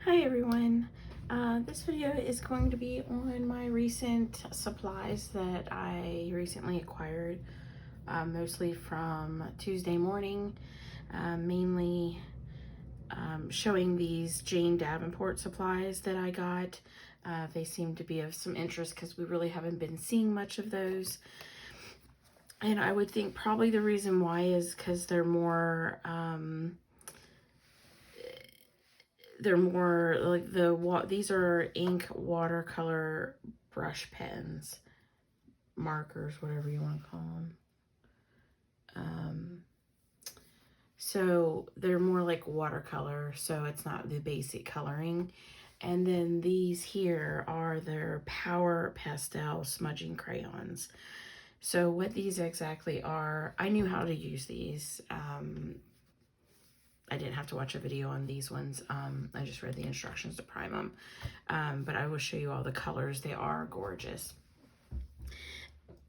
Hi everyone. This video is going to be on my recent supplies that I recently acquired, mostly from Tuesday Morning, mainly showing these Jane Davenport supplies that I got. They seem to be of some interest because we really haven't been seeing much of those. And I would think probably the reason why is because they're more like these are ink watercolor brush pens, markers, whatever you want to call them. So they're more like watercolor, so it's not the basic coloring. And then these here are their Power Pastel smudging crayons. So what these exactly are, I knew how to use these. I didn't have to watch a video on these ones. I just read the instructions to prime them. But I will show you all the colors. They are gorgeous.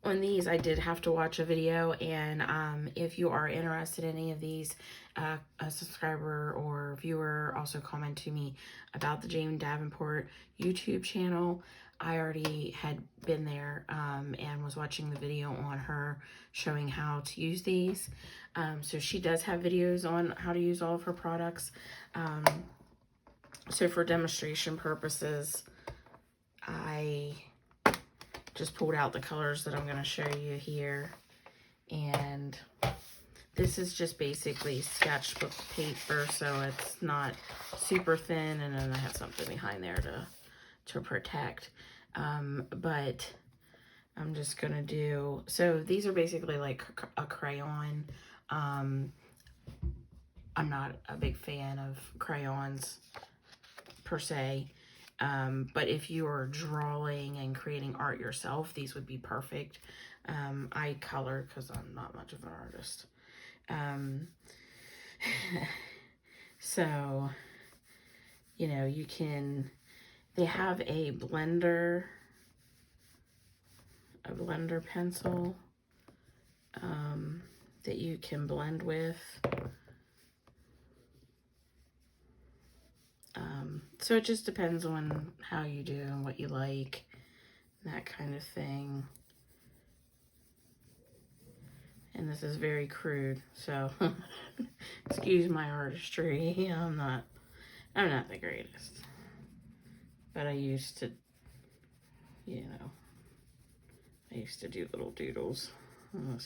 On these, I did have to watch a video, and if you are interested in any of these, a subscriber or viewer also comment to me about the Jane Davenport YouTube channel. I already had been there and was watching the video on her showing how to use these. So she does have videos on how to use all of her products. So for demonstration purposes, I just pulled out the colors that I'm going to show you here. And this is just basically sketchbook paper, so it's not super thin, and then I have something behind there to protect. But I'm just gonna do, so these are basically like a crayon. I'm not a big fan of crayons per se, but if you are drawing and creating art yourself, these would be perfect. I color because I'm not much of an artist. So, you know, you can, they have a blender pencil that you can blend with. So it just depends on how you do and what you like, that kind of thing. And this is very crude, so excuse my artistry. I'm not the greatest, but I used to, you know, I used to do little doodles. I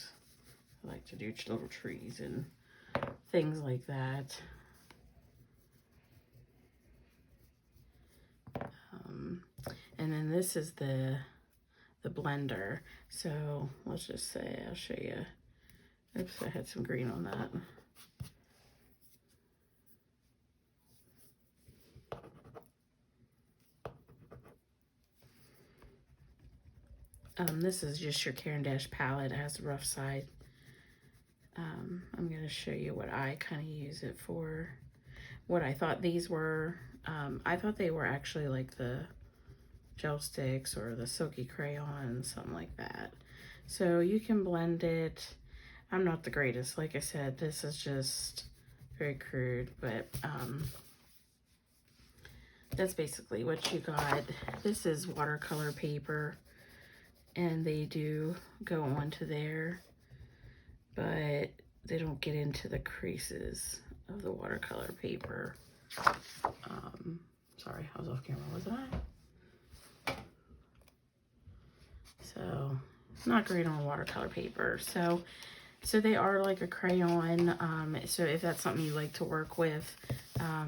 like to do little trees and things like that. And then this is the blender. So let's just say, I'll show you. Oops, I had some green on that. This is just your Caran d'Ache palette. It has a rough side. I'm going to show you what I kind of use it for. What I thought these were. I thought they were actually like the gel sticks or the silky crayons, something like that. So you can blend it. I'm not the greatest. Like I said, this is just very crude, but that's basically what you got. This is watercolor paper, and they do go onto there, but they don't get into the creases of the watercolor paper. Sorry, I was off camera, wasn't I? So, not great on watercolor paper. So they are like a crayon. So if that's something you like to work with,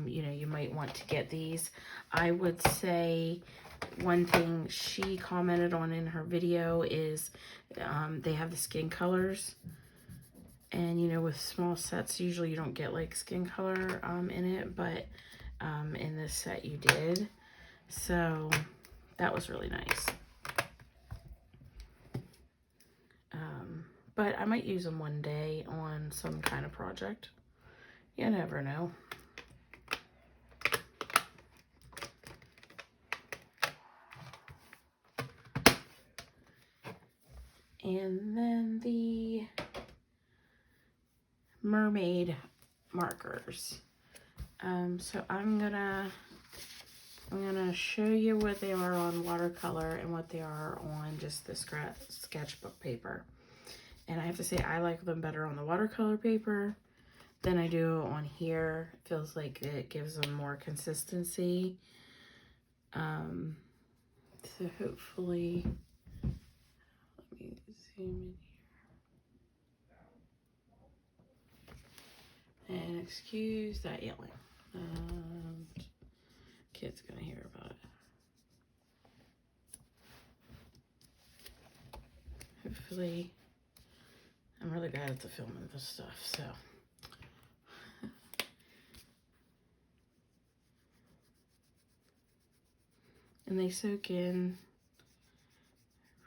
you know, you might want to get these. I would say one thing she commented on in her video is they have the skin colors. And, you know, with small sets, usually you don't get like skin color in it, but in this set you did. So that was really nice. But I might use them one day on some kind of project. You never know. And then the Mermaid Markers. So I'm gonna I'm going to show you what they are on watercolor and what they are on just the sketchbook paper. And I have to say, I like them better on the watercolor paper than I do on here. It feels like it gives them more consistency. So hopefully, let me zoom in here. And excuse that yelling. Kid's gonna hear about it. Hopefully, I'm really bad at the filming this stuff, so. And they soak in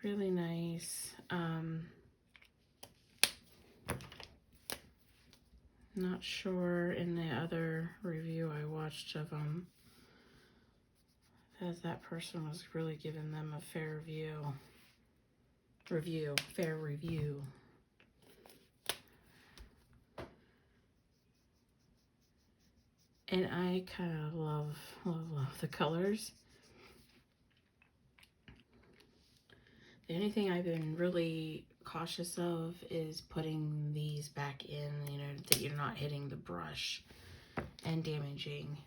really nice. Not sure in the other review I watched of them that that person was really giving them a fair fair review. And I kind of love the colors. The only thing I've been really cautious of is putting these back in, you know, that you're not hitting the brush and damaging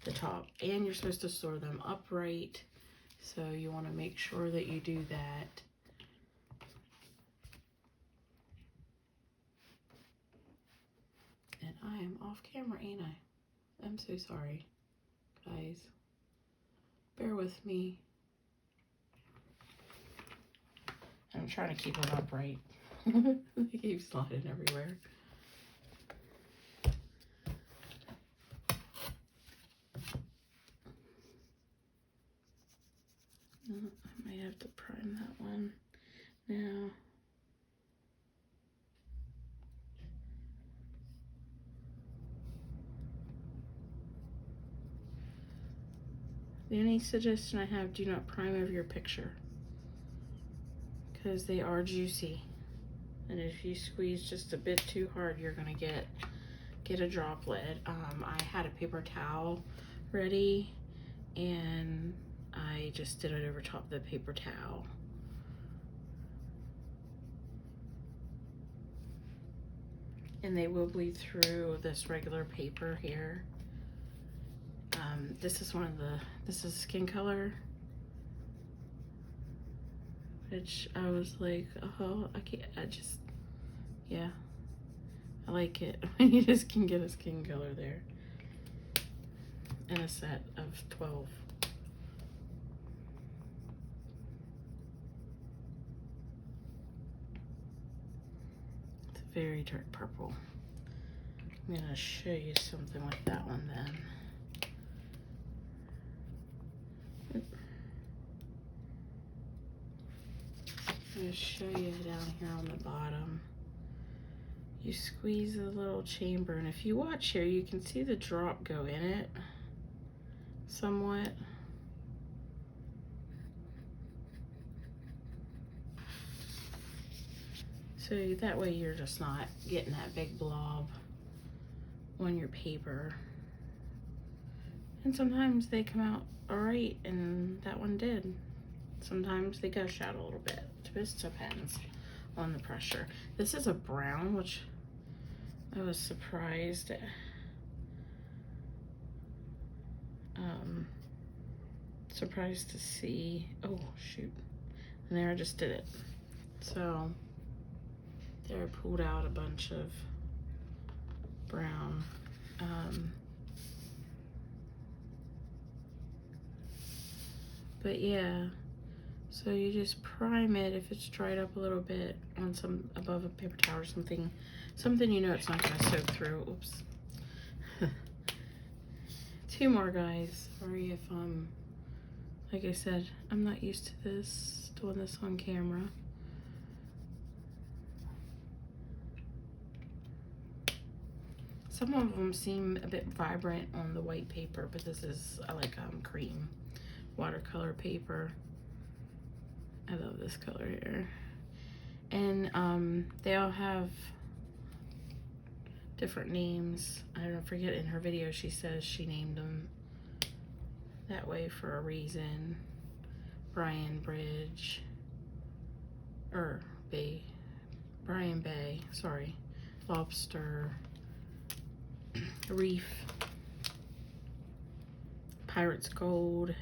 the top. And you're supposed to store them upright, so you want to make sure that you do that. And I am off camera, ain't I? I'm so sorry, guys. Bear with me. I'm trying to keep them upright. They keep sliding everywhere. I might have to prime that one now. The only suggestion I have, do not prime over your picture, because they are juicy. And if you squeeze just a bit too hard, you're gonna get a droplet. I had a paper towel ready, and I just did it over top of the paper towel. And they will bleed through this regular paper here. This is this is Skin Color, which I was like, oh, yeah, I like it when you just can get a Skin Color there in a set of 12. It's a very dark purple. I'm gonna show you something with that one then. I'm going to show you down here on the bottom. You squeeze the little chamber, and if you watch here, you can see the drop go in it somewhat. So that way you're just not getting that big blob on your paper. And sometimes they come out all right, and that one did. Sometimes they gush out a little bit. It just depends on the pressure. This is a brown, which I was surprised at. Surprised to see. Oh, shoot. And there I just did it. So there I pulled out a bunch of brown. But yeah. So you just prime it if it's dried up a little bit on some above a paper towel or something you know it's not gonna soak through. Oops. 2 more, guys. Sorry if like I said, I'm not used to this, doing this on camera. Some of them seem a bit vibrant on the white paper, but this is, I like cream watercolor paper. I love this color here. And they all have different names. I don't forget, in her video she says she named them That Way for a Reason, Brian Bridge, or Bay, Brian Bay, sorry, Lobster, Reef, Pirates Gold,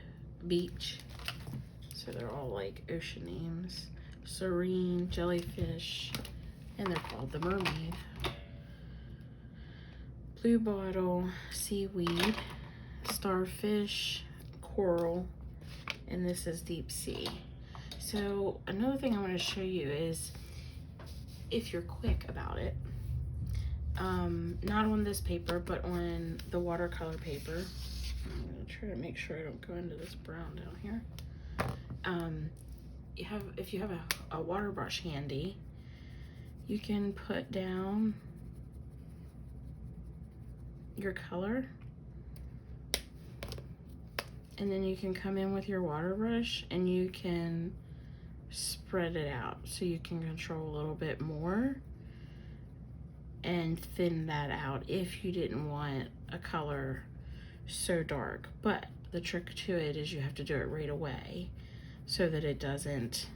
Beach, so they're all like ocean names, Serene, Jellyfish, and they're called the Mermaid, Blue Bottle, Seaweed, Starfish, Coral, and this is Deep Sea. So another thing I want to show you is, if you're quick about it, not on this paper, but on the watercolor paper, I'm going to try to make sure I don't go into this brown down here. If you have a water brush handy, you can put down your color, and then you can come in with your water brush and you can spread it out so you can control a little bit more and thin that out if you didn't want a color so dark. But the trick to it is you have to do it right away so that it doesn't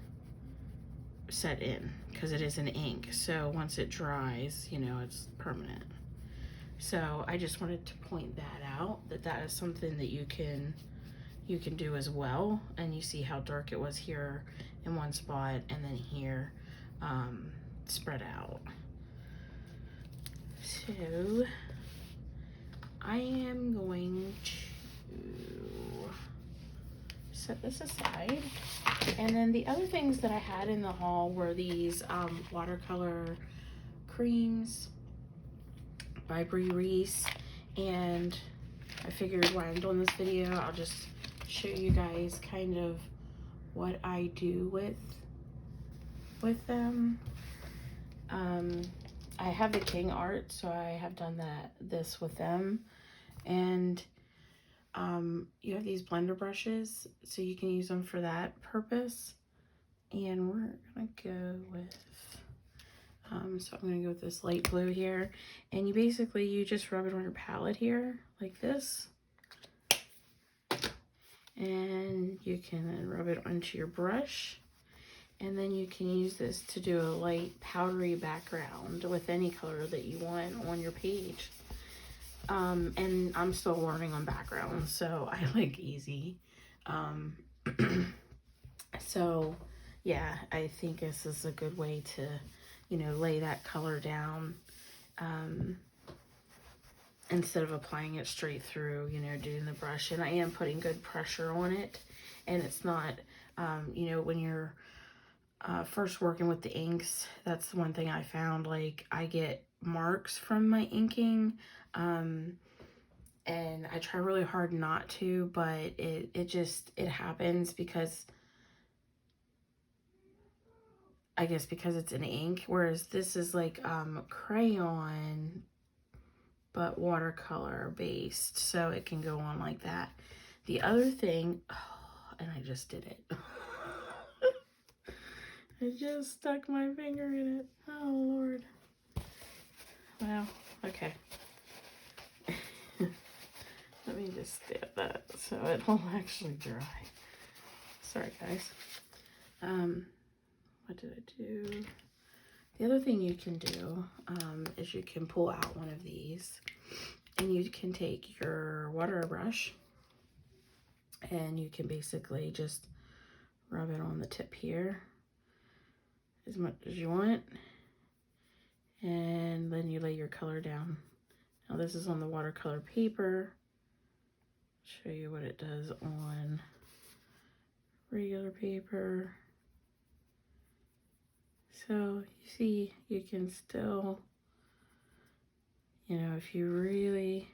set in, because it is an ink, so once it dries, you know, it's permanent. So I just wanted to point that out, that is something that you can do as well. And you see how dark it was here in one spot, and then here spread out. So I am going to set this aside. And then the other things that I had in the haul were these watercolor creams by Bree Reese, and I figured while I'm doing this video, I'll just show you guys kind of what I do with them. I have the King art, so I have done this with them, and you have these blender brushes, so you can use them for that purpose. And we're gonna go with so I'm gonna go with this light blue here, and you just rub it on your palette here like this, and you can then rub it onto your brush, and then you can use this to do a light powdery background with any color that you want on your page. And I'm still learning on backgrounds, so I like easy. So yeah, I think this is a good way to, you know, lay that color down, instead of applying it straight through, you know, doing the brush. And I am putting good pressure on it, and it's not, you know, when you're first working with the inks, that's the one thing I found, like, I get marks from my inking, and I try really hard not to, but it happens because, I guess because it's an ink, whereas this is like crayon but watercolor based, so it can go on like that. The other thing, oh, and I just did it. I just stuck my finger in it. Oh Lord. Well, okay. Let me just stamp that so it'll actually dry. Sorry guys. What did I do? The other thing you can do is you can pull out one of these, and you can take your water brush, and you can basically just rub it on the tip here as much as you want, and then you lay your color down. Now this is on the watercolor paper. Show you what it does on regular paper. So you see, you can still, you know, if you really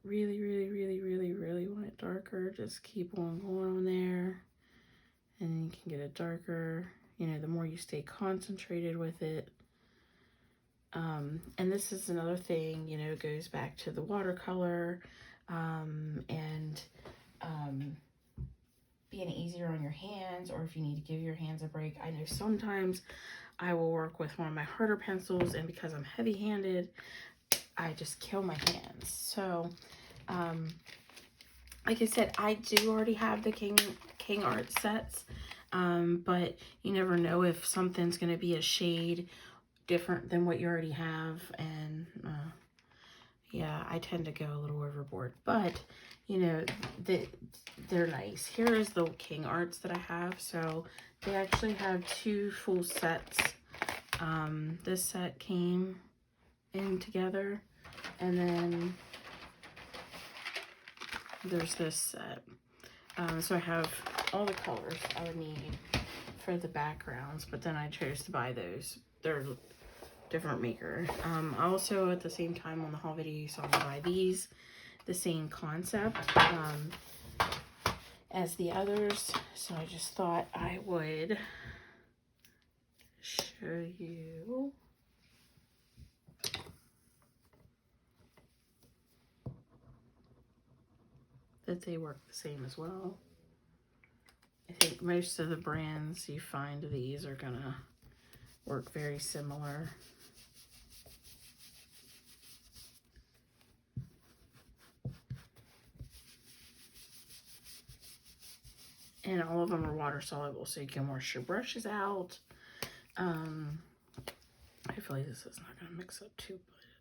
want it darker, just keep on going on there, and you can get it darker, you know, the more you stay concentrated with it. And this is another thing, you know, goes back to the watercolor, and being easier on your hands, or if you need to give your hands a break. I know sometimes I will work with one of my harder pencils, and because I'm heavy-handed, I just kill my hands. So like I said, I do already have the King art sets, but you never know if something's going to be a shade different than what you already have, and yeah, I tend to go a little overboard, but you know, they're nice. Here is the King arts that I have. So they actually have 2 full sets. This set came in together, and then there's this set. So I have all the colors I would need for the backgrounds, but then I chose to buy those. They're different maker. Also at the same time on the haul video you saw me buy these, the same concept as the others, so I just thought I would show you that they work the same as well. I think most of the brands you find these are gonna work very similar. And all of them are water soluble, so you can wash your brushes out. Hopefully this is not going to mix up too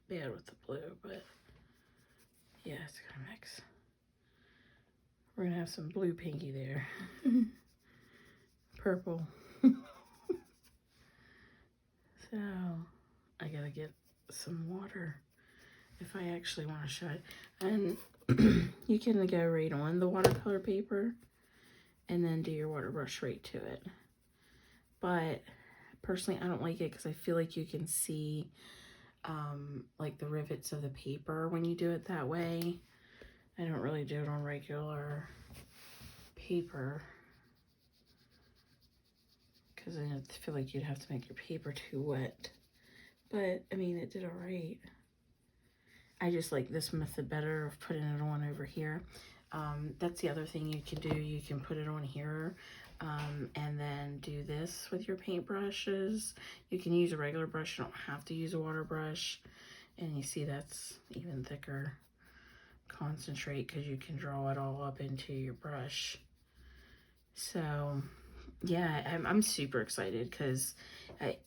bad with the blue, but yeah, it's going to mix. We're going to have some blue pinky there. Purple. So, I got to get some water if I actually want to show it. And you can go right on the watercolor paper and then do your water brush right to it. But personally, I don't like it because I feel like you can see like the rivets of the paper when you do it that way. I don't really do it on regular paper because I feel like you'd have to make your paper too wet. But I mean, it did all right. I just like this method better of putting it on over here. That's the other thing you can do. You can put it on here and then do this with your paintbrushes. You can use a regular brush. You don't have to use a water brush. And you see that's even thicker concentrate because you can draw it all up into your brush. So yeah, I'm super excited because I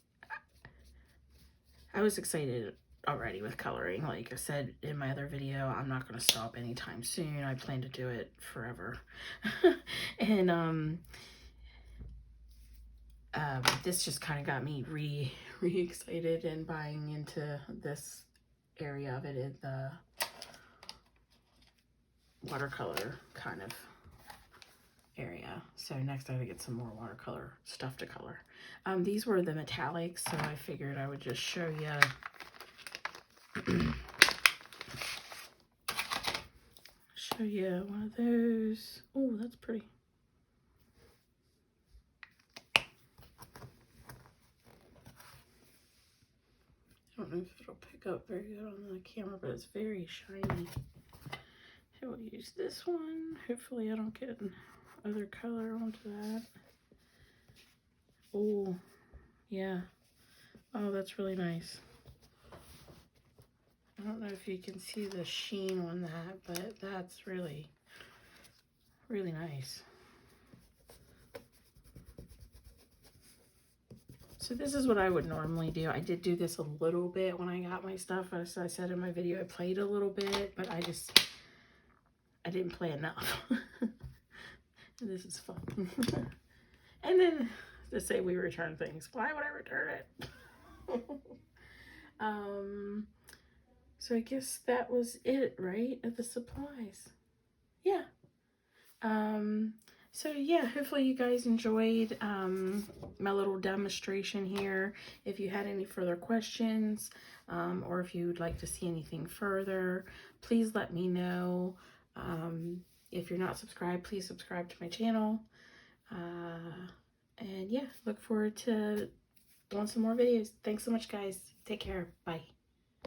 was excited already with coloring. Like I said in my other video, I'm not going to stop anytime soon. I plan to do it forever. And this just kind of got me re-excited and buying into this area of it in the watercolor kind of area. So next I gotta get some more watercolor stuff to color. These were the metallics, so I figured I would just show you one of those. Oh, that's pretty. I don't know if it'll pick up very good on the camera, but it's very shiny. So we'll use this one. Hopefully I don't get other color onto that. Oh, yeah. Oh, that's really nice. I don't know if you can see the sheen on that, but that's really, really nice. So this is what I would normally do. I did do this a little bit when I got my stuff. As I said in my video, I played a little bit, but I didn't play enough. This is fun. And then to say we return things. Why would I return it? So I guess that was it, right? Of the supplies. Yeah. So yeah, hopefully you guys enjoyed my little demonstration here. If you had any further questions, or if you would like to see anything further, please let me know. If you're not subscribed, please subscribe to my channel. And yeah, look forward to doing some more videos. Thanks so much, guys. Take care. Bye.